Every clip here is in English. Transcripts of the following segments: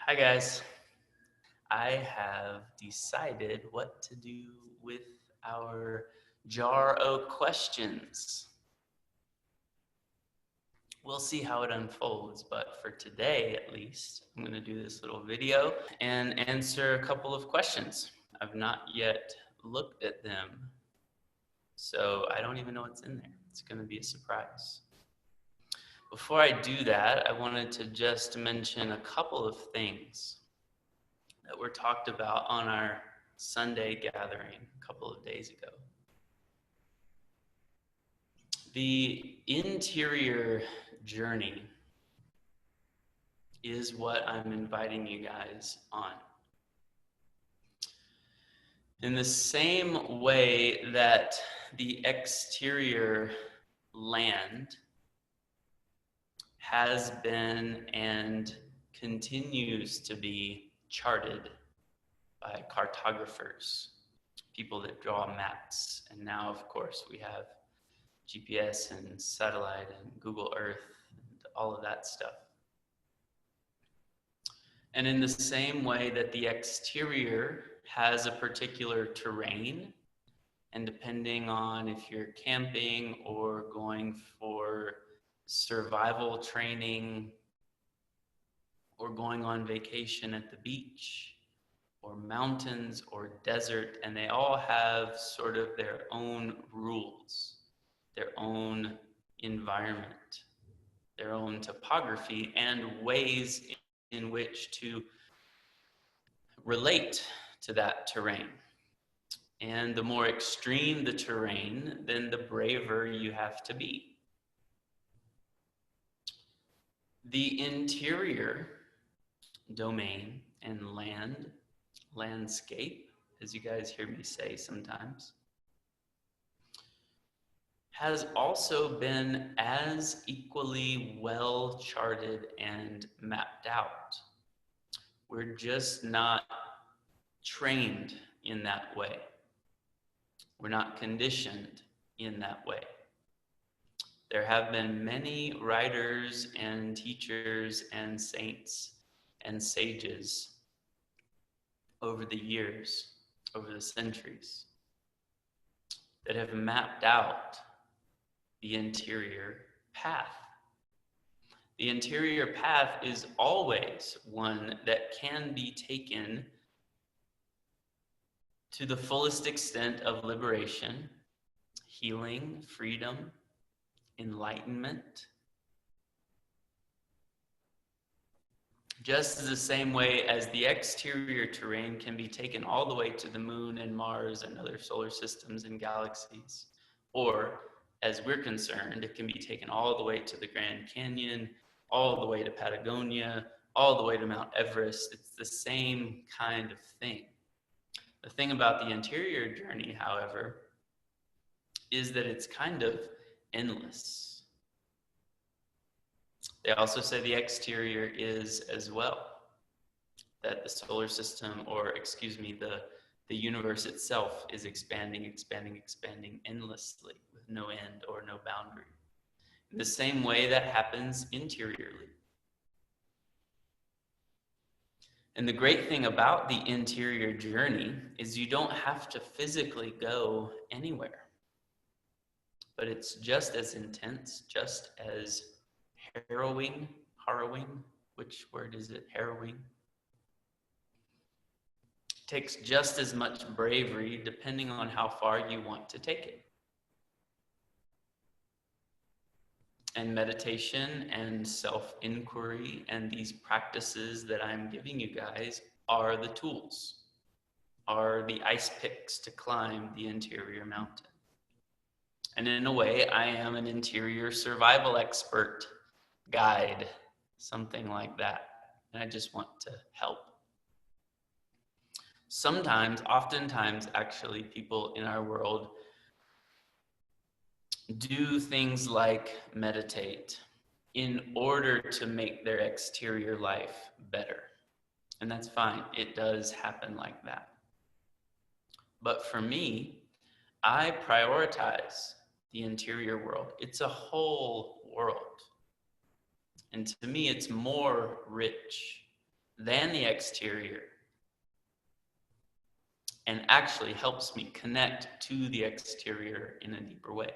Hi guys. I have decided what to do with our jar of questions. We'll see how it unfolds, but for today at least, I'm going to do this little video and answer a couple of questions. I've not yet looked at them, so I don't even know what's in there. It's going to be a surprise. Before I do that, I wanted to just mention a couple of things that were talked about on our Sunday gathering a couple of days ago. The interior journey is what I'm inviting you guys on. In the same way that the exterior land has been and continues to be charted by cartographers, people that draw maps. And now, of course, we have GPS and satellite and Google Earth and all of that stuff. And in the same way that the exterior has a particular terrain, and depending on if you're camping or going for survival training or going on vacation at the beach or mountains or desert, and they all have sort of their own rules, their own environment, their own topography, and ways in which to relate to that terrain. And the more extreme the terrain, then the braver you have to be. The interior domain and landscape, as you guys hear me say sometimes, has also been as equally well charted and mapped out. We're just not trained in that way. We're not conditioned in that way. There have been many writers and teachers and saints and sages over the years, over the centuries, that have mapped out the interior path. The interior path is always one that can be taken to the fullest extent of liberation, healing, freedom, enlightenment. Just as the same way as the exterior terrain can be taken all the way to the moon and Mars and other solar systems and galaxies, or as we're concerned, it can be taken all the way to the Grand Canyon, all the way to Patagonia, all the way to Mount Everest. It's the same kind of thing. The thing about the interior journey, however, is that it's kind of endless. They also say the exterior is as well, that the solar system, or the universe itself is expanding endlessly with no end or no boundary. In the same way that happens interiorly. And the great thing about the interior journey is you don't have to physically go anywhere. But it's just as intense, just as harrowing, which word is it? Harrowing. It takes just as much bravery depending on how far you want to take it. And meditation and self-inquiry and these practices that I'm giving you guys are the tools, are the ice picks to climb the interior mountain. And in a way, I am an interior survival expert, guide, something like that. And I just want to help. Oftentimes, actually, people in our world do things like meditate in order to make their exterior life better. And that's fine. It does happen like that. But for me, I prioritize the interior world. It's a whole world. And to me, it's more rich than the exterior, and actually helps me connect to the exterior in a deeper way.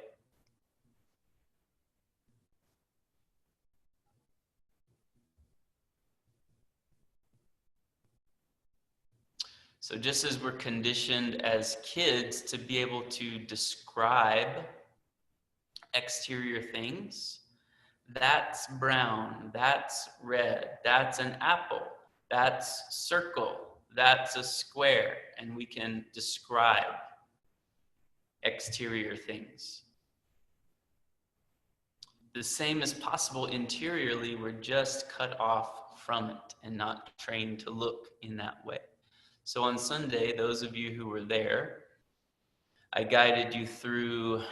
So just as we're conditioned as kids to be able to describe exterior things, that's brown, that's red, that's an apple, that's circle, that's a square, and we can describe exterior things. The same is possible interiorly. We're just cut off from it and not trained to look in that way. So on Sunday, those of you who were there, I guided you through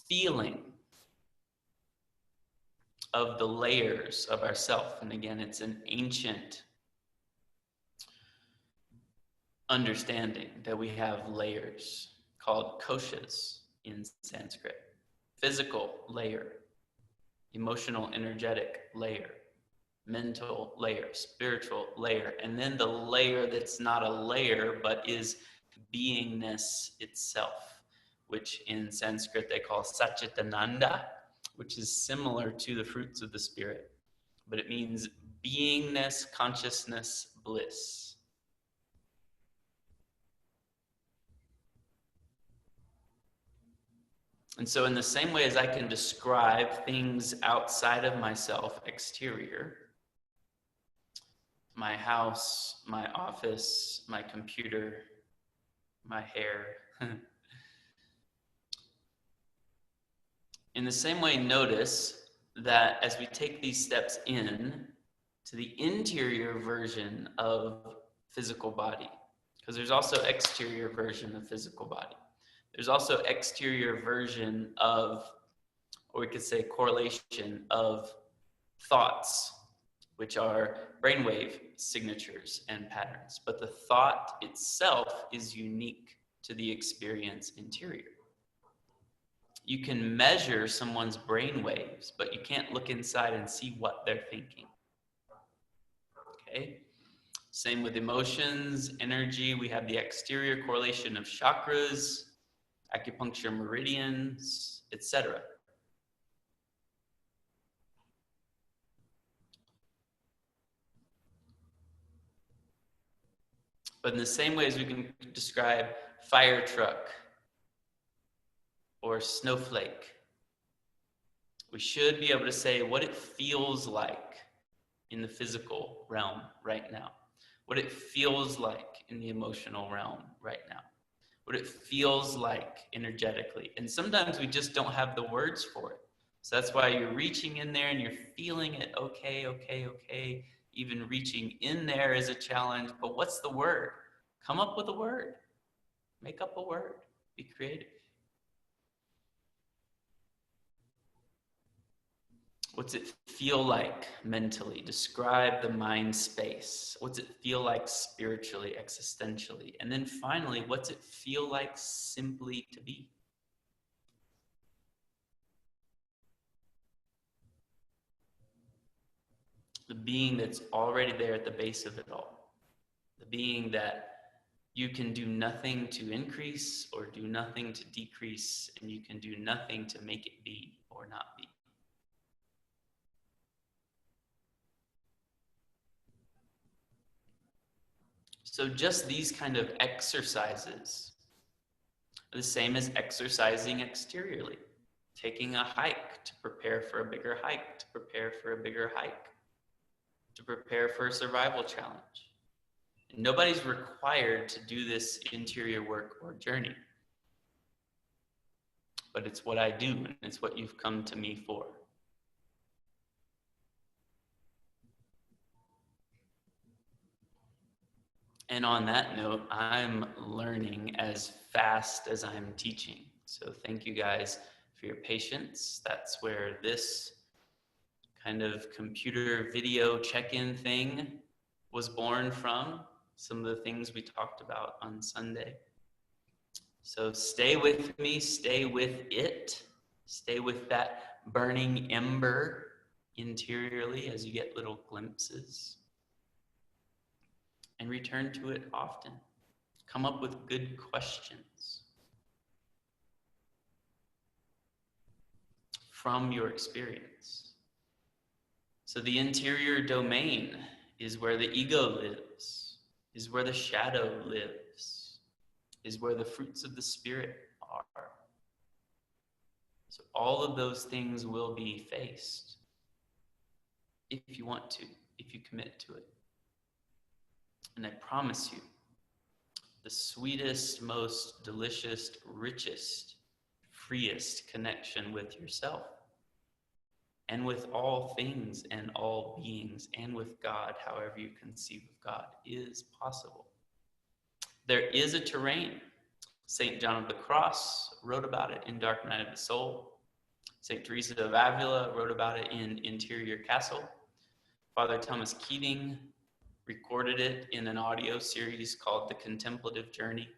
feeling of the layers of ourself. And again, it's an ancient understanding that we have layers called koshas in Sanskrit. Physical layer, emotional, energetic layer, mental layer, spiritual layer, and then the layer that's not a layer but is beingness itself, which in Sanskrit they call Satchitananda, which is similar to the fruits of the Spirit, but it means beingness, consciousness, bliss. And so in the same way as I can describe things outside of myself, exterior, my house, my office, my computer, my hair. In the same way, notice that as we take these steps in to the interior version of physical body, because there's also exterior version of physical body. There's also exterior version of, or we could say correlation of thoughts, which are brainwave signatures and patterns. But the thought itself is unique to the experience interior. You can measure someone's brain waves, but you can't look inside and see what they're thinking. Okay? Same with emotions, energy. We have the exterior correlation of chakras, acupuncture meridians, etc. But in the same way as we can describe fire truck or snowflake, we should be able to say what it feels like in the physical realm right now, what it feels like in the emotional realm right now, what it feels like energetically. And sometimes we just don't have the words for it. So that's why you're reaching in there and you're feeling it. Okay. Even reaching in there is a challenge, but what's the word? Come up with a word. Make up a word. Be creative. What's it feel like mentally? Describe the mind space. What's it feel like spiritually, existentially? And then finally, what's it feel like simply to be? The being that's already there at the base of it all. The being that you can do nothing to increase or do nothing to decrease, and you can do nothing to make it be or not be. So just these kind of exercises are the same as exercising exteriorly. Taking a hike to prepare for a bigger hike, to prepare for a bigger hike, to prepare for a survival challenge. And nobody's required to do this interior work or journey. But it's what I do, and it's what you've come to me for. And on that note, I'm learning as fast as I'm teaching. So thank you guys for your patience. That's where this kind of computer video check-in thing was born from. Some of the things we talked about on Sunday. So stay with me, stay with it, stay with that burning ember interiorly as you get little glimpses. and return to it often. Come up with good questions from your experience. So the interior domain is where the ego lives, is where the shadow lives, is where the fruits of the Spirit are. So all of those things will be faced if you want to, if you commit to it. And I promise you, the sweetest, most delicious, richest, freest connection with yourself and with all things and all beings and with God, however you conceive of God, is possible. There is a terrain. St. John of the Cross wrote about it in Dark Night of the Soul. St. Teresa of Avila wrote about it in Interior Castle. Father Thomas Keating recorded it in an audio series called The Contemplative Journey.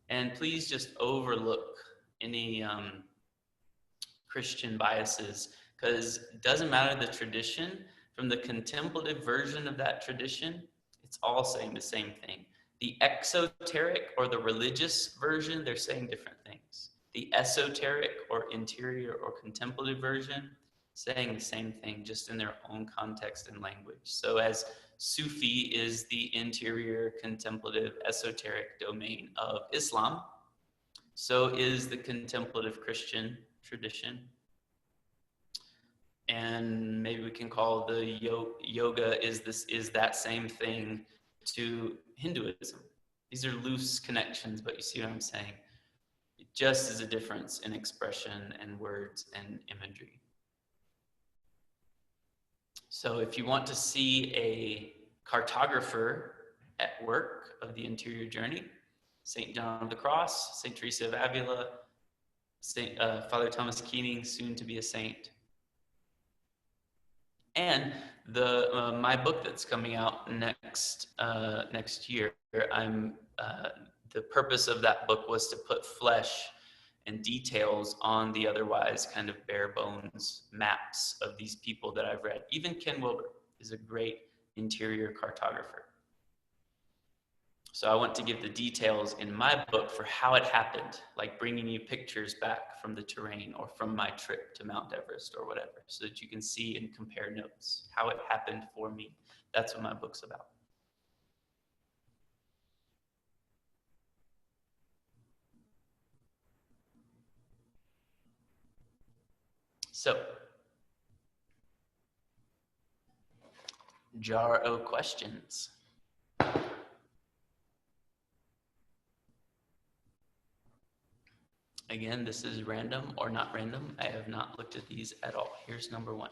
And please just overlook any Christian biases, because it doesn't matter the tradition. From the contemplative version of that tradition, it's all saying the same thing. The exoteric or the religious version, they're saying different things. The esoteric or interior or contemplative version, saying the same thing, just in their own context and language. So as Sufi is the interior, contemplative, esoteric domain of Islam, so is the contemplative Christian tradition. And maybe we can call the yoga is that same thing to Hinduism. These are loose connections, but you see what I'm saying? It just is a difference in expression and words and imagery. So if you want to see a cartographer at work of the interior journey, St. John of the Cross, St. Teresa of Avila, Father Thomas Keating, soon to be a saint. And my book that's coming out next year, the purpose of that book was to put flesh and details on the otherwise kind of bare bones maps of these people that I've read. Even Ken Wilber is a great interior cartographer. So I want to give the details in my book for how it happened, like bringing you pictures back from the terrain or from my trip to Mount Everest or whatever, so that you can see and compare notes, how it happened for me. That's what my book's about. So, jar of questions. Again, this is random or not random. I have not looked at these at all. Here's number one.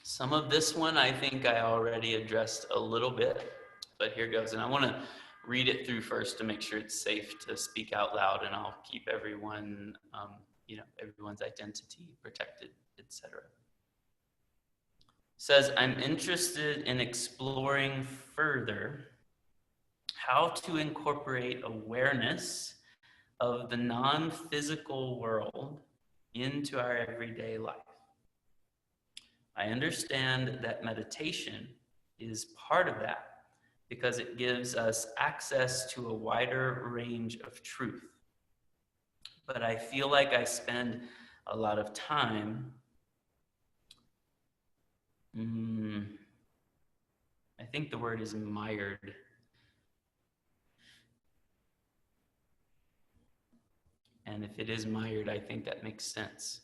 Some of this one I think I already addressed a little bit, but here goes. And I want to read it through first to make sure it's safe to speak out loud, and I'll keep everyone, everyone's identity protected, etc. Says, I'm interested in exploring further how to incorporate awareness of the non-physical world into our everyday life. I understand that meditation is part of that because it gives us access to a wider range of truth. But I feel like I spend a lot of time I think the word is mired. And if it is mired, I think that makes sense.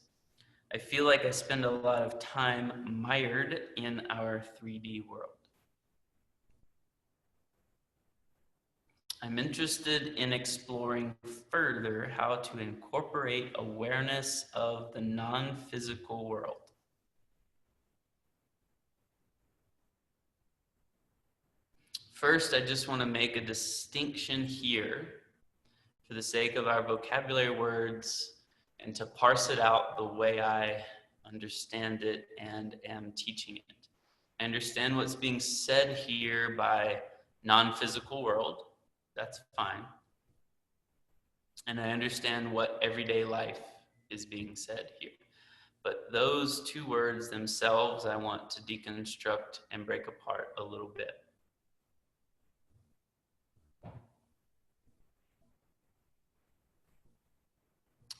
I feel like I spend a lot of time mired in our 3D world. I'm interested in exploring further how to incorporate awareness of the non-physical world. First, I just want to make a distinction here for the sake of our vocabulary words and to parse it out the way I understand it and am teaching it. I understand what's being said here by non-physical world. That's fine. And I understand what everyday life is being said here. But those two words themselves, I want to deconstruct and break apart a little bit.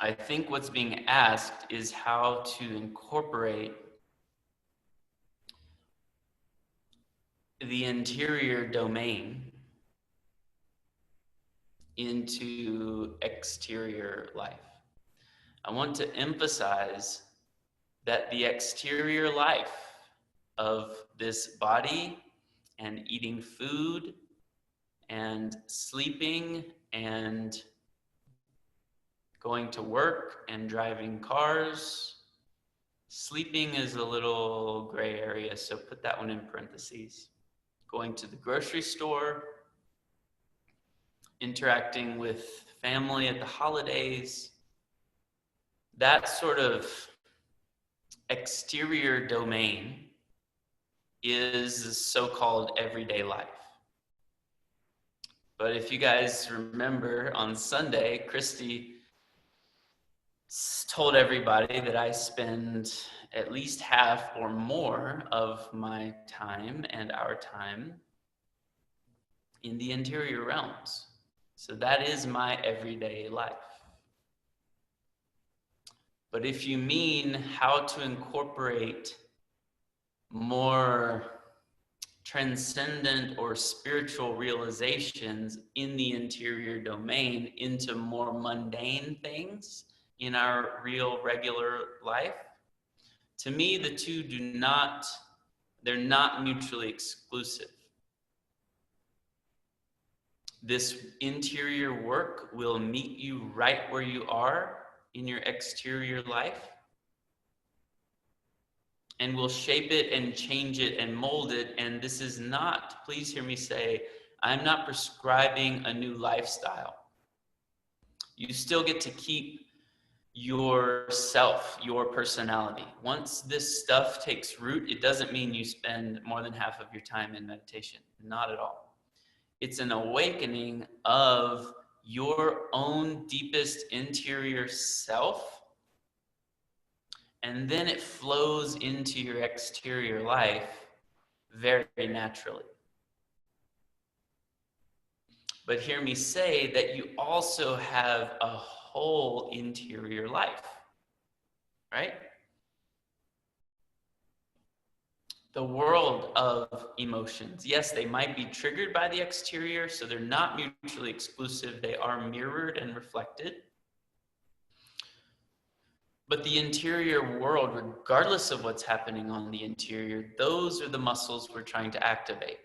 I think what's being asked is how to incorporate the interior domain into exterior life. I want to emphasize that the exterior life of this body and eating food and sleeping and going to work and driving cars. Sleeping is a little gray area, so put that one in parentheses. Going to the grocery store, interacting with family at the holidays, that sort of exterior domain is so-called everyday life. But if you guys remember on Sunday, Christy told everybody that I spend at least half or more of my time and our time in the interior realms. So that is my everyday life. But if you mean how to incorporate more transcendent or spiritual realizations in the interior domain into more mundane things in our real regular life, to me, the two they're not mutually exclusive. This interior work will meet you right where you are in your exterior life and will shape it and change it and mold it. And this is not, please hear me say, I'm not prescribing a new lifestyle. You still get to keep yourself, your personality. Once this stuff takes root, it doesn't mean you spend more than half of your time in meditation. Not at all. It's an awakening of your own deepest interior self, and then it flows into your exterior life very naturally. But hear me say that you also have a whole interior life, right? The world of emotions. Yes, they might be triggered by the exterior, so they're not mutually exclusive. They are mirrored and reflected. But the interior world, regardless of what's happening on the interior, those are the muscles we're trying to activate.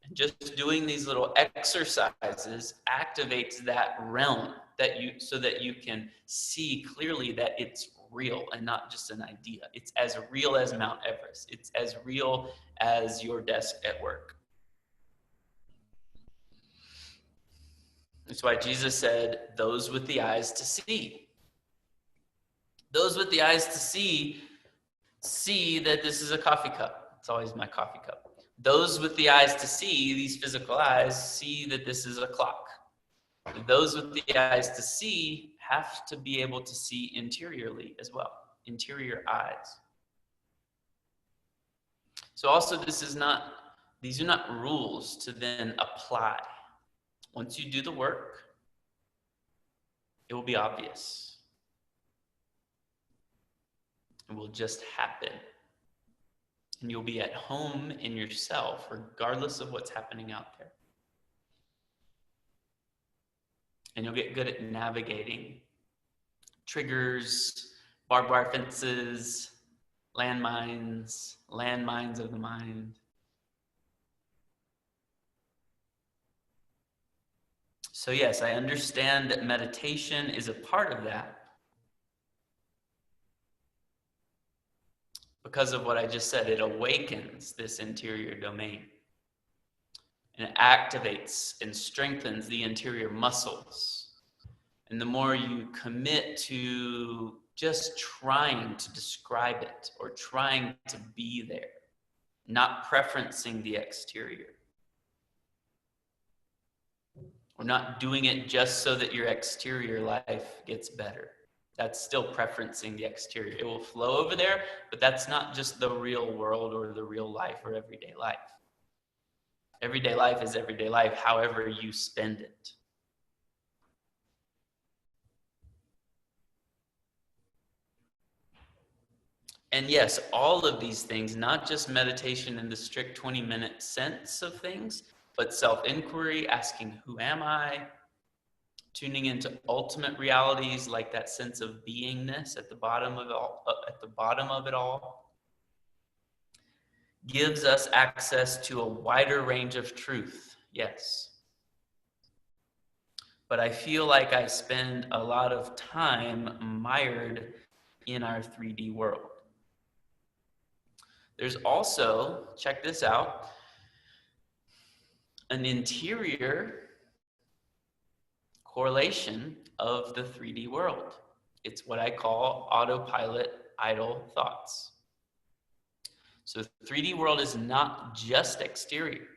And just doing these little exercises activates that realm so that you can see clearly that it's real and not just an idea. It's as real as Mount Everest. It's as real as your desk at work. That's why Jesus said, those with the eyes to see. Those with the eyes to see that this is a coffee cup. It's always my coffee cup. Those with the eyes to see, these physical eyes, see that this is a clock. Those with the eyes to see have to be able to see interiorly as well, interior eyes. So also these are not rules to then apply. Once you do the work, it will be obvious. It will just happen. And you'll be at home in yourself, regardless of what's happening out there. And you'll get good at navigating triggers, barbed wire fences, landmines of the mind. So yes, I understand that meditation is a part of that because of what I just said. It awakens this interior domain and it activates and strengthens the interior muscles. And the more you commit to just trying to describe it or trying to be there, not preferencing the exterior. We're not doing it just so that your exterior life gets better. That's still preferencing the exterior. It will flow over there, but that's not just the real world or the real life or everyday life. Everyday life is everyday life, however you spend it. And yes, all of these things, not just meditation in the strict 20-minute sense of things, but self-inquiry, asking, who am I? Tuning into ultimate realities like that sense of beingness at the bottom of it all, gives us access to a wider range of truth. Yes. But I feel like I spend a lot of time mired in our 3D world. There's also, check this out, an interior correlation of the 3D world. It's what I call autopilot idle thoughts. So the 3D world is not just exterior.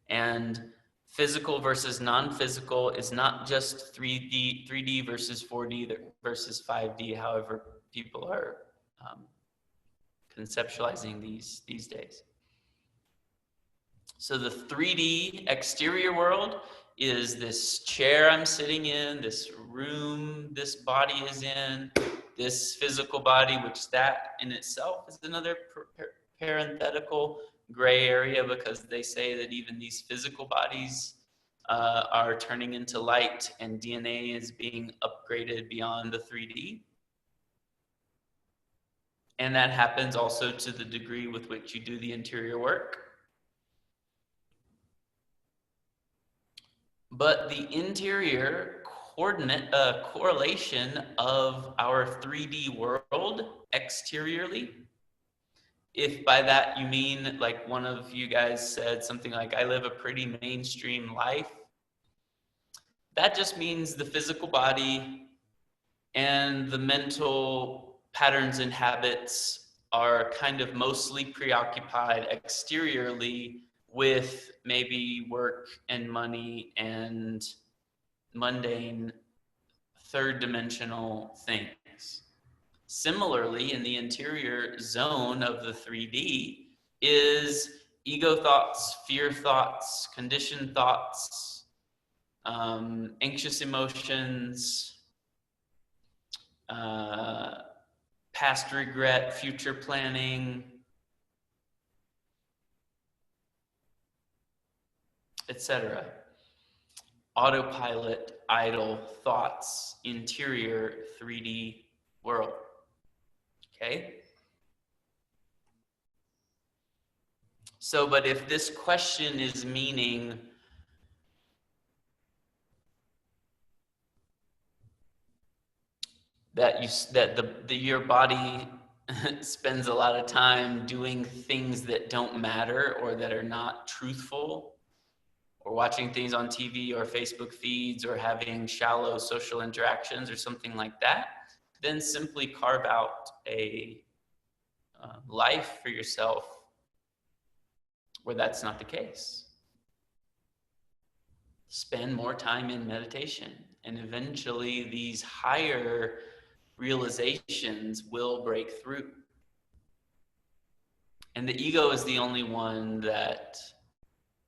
And physical versus non-physical is not just 3D versus 4D versus 5D, however people are conceptualizing these days. So the 3D exterior world is this chair I'm sitting in, this room this body is in, this physical body, which that in itself is another parenthetical gray area, because they say that even these physical bodies are turning into light, and DNA is being upgraded beyond the 3D. And that happens also to the degree with which you do the interior work. But the interior correlation of our 3D world exteriorly, if by that you mean, like one of you guys said something like, I live a pretty mainstream life, that just means the physical body and the mental patterns and habits are kind of mostly preoccupied exteriorly with maybe work and money and mundane third dimensional things. Similarly, in the interior zone of the 3D is ego thoughts, fear thoughts, conditioned thoughts, anxious emotions, past regret, future planning, etc. Autopilot, idle thoughts, interior 3D world. Okay? So, but if this question is meaning that your body spends a lot of time doing things that don't matter or that are not truthful, or watching things on TV or Facebook feeds, or having shallow social interactions or something like that, then simply carve out a life for yourself where that's not the case. Spend more time in meditation, and eventually these higher realizations will break through. And the ego is the only one that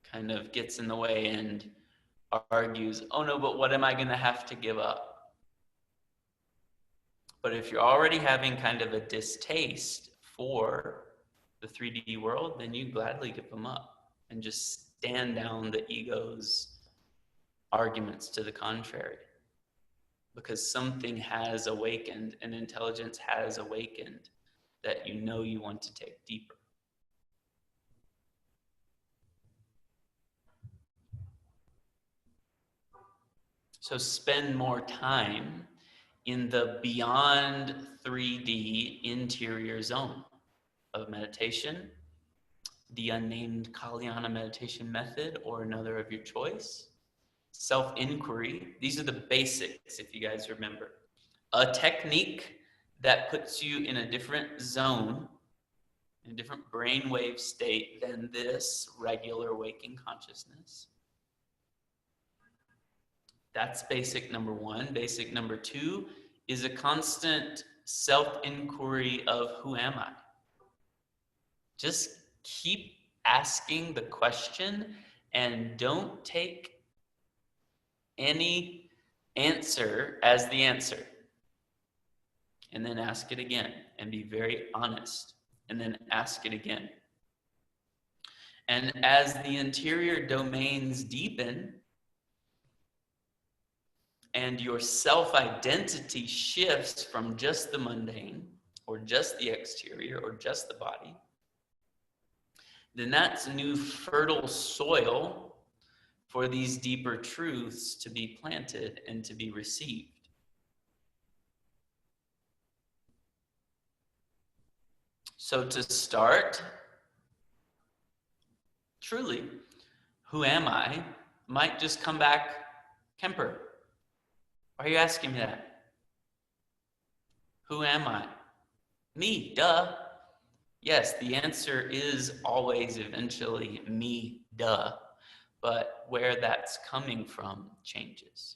kind of gets in the way and argues, oh no, but what am I going to have to give up? But if you're already having kind of a distaste for the 3D world, then you gladly give them up and just stand down the ego's arguments to the contrary. Because something has awakened, and intelligence has awakened that you know you want to take deeper. So spend more time in the beyond 3D interior zone of meditation, the unnamed Kalyana meditation method, or another of your choice. Self-inquiry. These are the basics, if you guys remember. A technique that puts you in a different zone in a different brainwave state than this regular waking consciousness. That's basic number one. Basic number two is a constant self-inquiry of who am I? Just keep asking the question and don't take any answer as the answer. And then ask it again and be very honest. And then ask it again. And as the interior domains deepen and your self-identity shifts from just the mundane or just the exterior or just the body, then that's new fertile soil for these deeper truths to be planted and to be received. So to start, truly, who am I? Might just come back, Kemper. Why are you asking me that? Who am I? Me, duh. Yes, the answer is always eventually me, duh. But where that's coming from changes.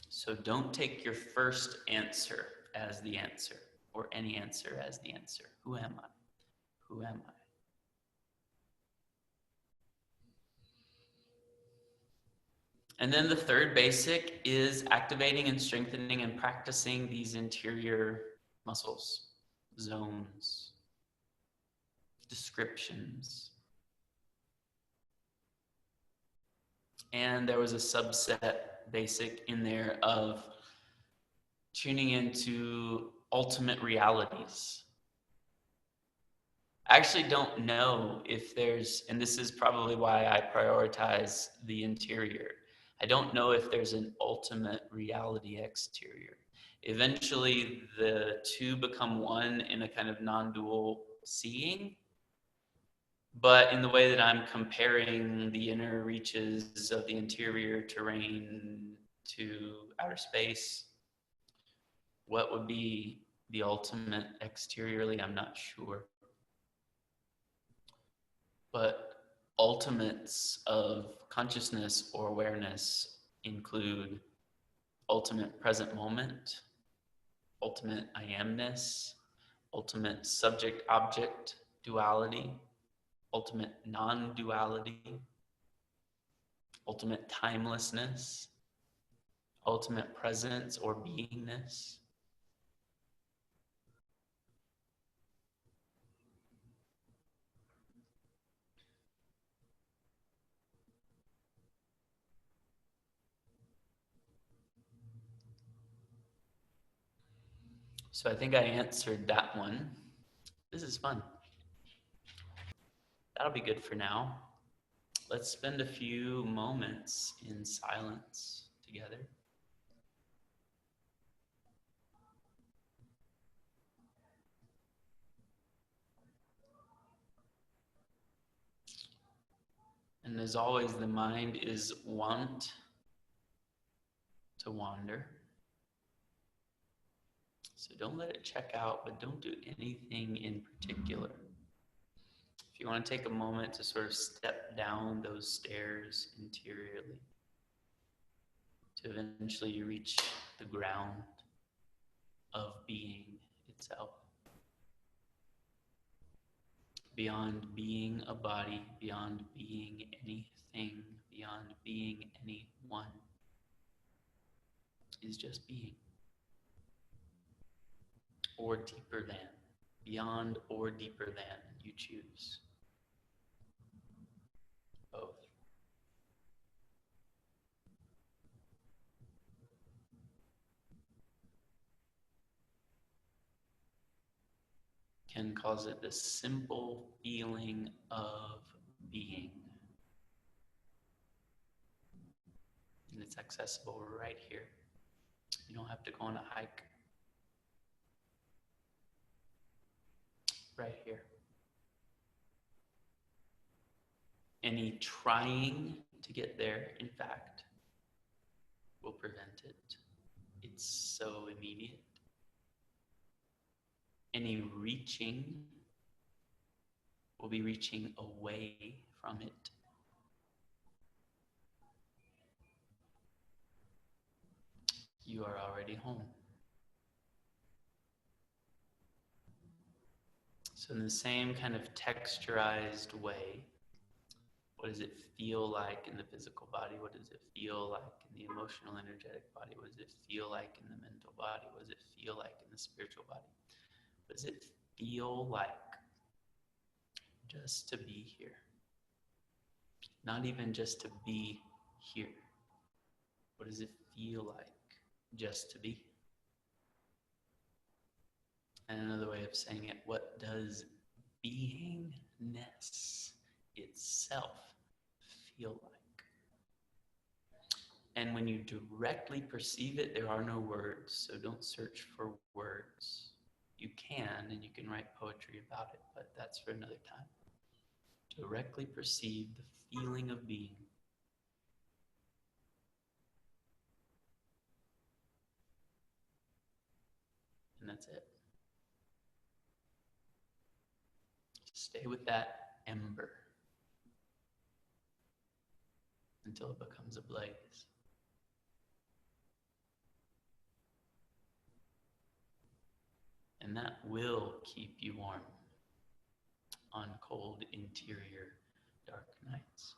So don't take your first answer as the answer, or any answer as the answer. Who am I? Who am I? And then the third basic is activating and strengthening and practicing these interior muscles, zones, descriptions. And there was a subset basic in there of tuning into ultimate realities. I actually don't know if there's, and this is probably why I prioritize the interior. I don't know if there's an ultimate reality exterior. Eventually, the two become one in a kind of non-dual seeing. But in the way that I'm comparing the inner reaches of the interior terrain to outer space, what would be the ultimate exteriorly, I'm not sure. But ultimates of consciousness or awareness include ultimate present moment, ultimate I amness, ultimate subject-object duality, ultimate non-duality, ultimate timelessness, ultimate presence or beingness. So I think I answered that one. This is fun. That'll be good for now. Let's spend a few moments in silence together. And as always, the mind is wont to wander. So don't let it check out, but don't do anything in particular. If you want to take a moment to sort of step down those stairs interiorly, to eventually you reach the ground of being itself. Beyond being a body, beyond being anything, beyond being anyone, is just being. Or deeper than. Beyond or deeper than, you choose. Both. Can cause it the simple feeling of being. And it's accessible right here. You don't have to go on a hike. Right here. Any trying to get there, in fact, will prevent it. It's so immediate. Any reaching will be reaching away from it. You are already home. So in the same kind of texturized way, what does it feel like in the physical body? What does it feel like in the emotional, energetic body? What does it feel like in the mental body? What does it feel like in the spiritual body? What does it feel like just to be here? Not even just to be here. What does it feel like just to be? And another way of saying it, what does beingness itself feel like? And when you directly perceive it, there are no words, so don't search for words. You can, and you can write poetry about it, but that's for another time. Directly perceive the feeling of being. And that's it. Stay with that ember until it becomes a blaze. And that will keep you warm on cold interior dark nights.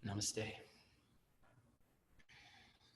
Namaste.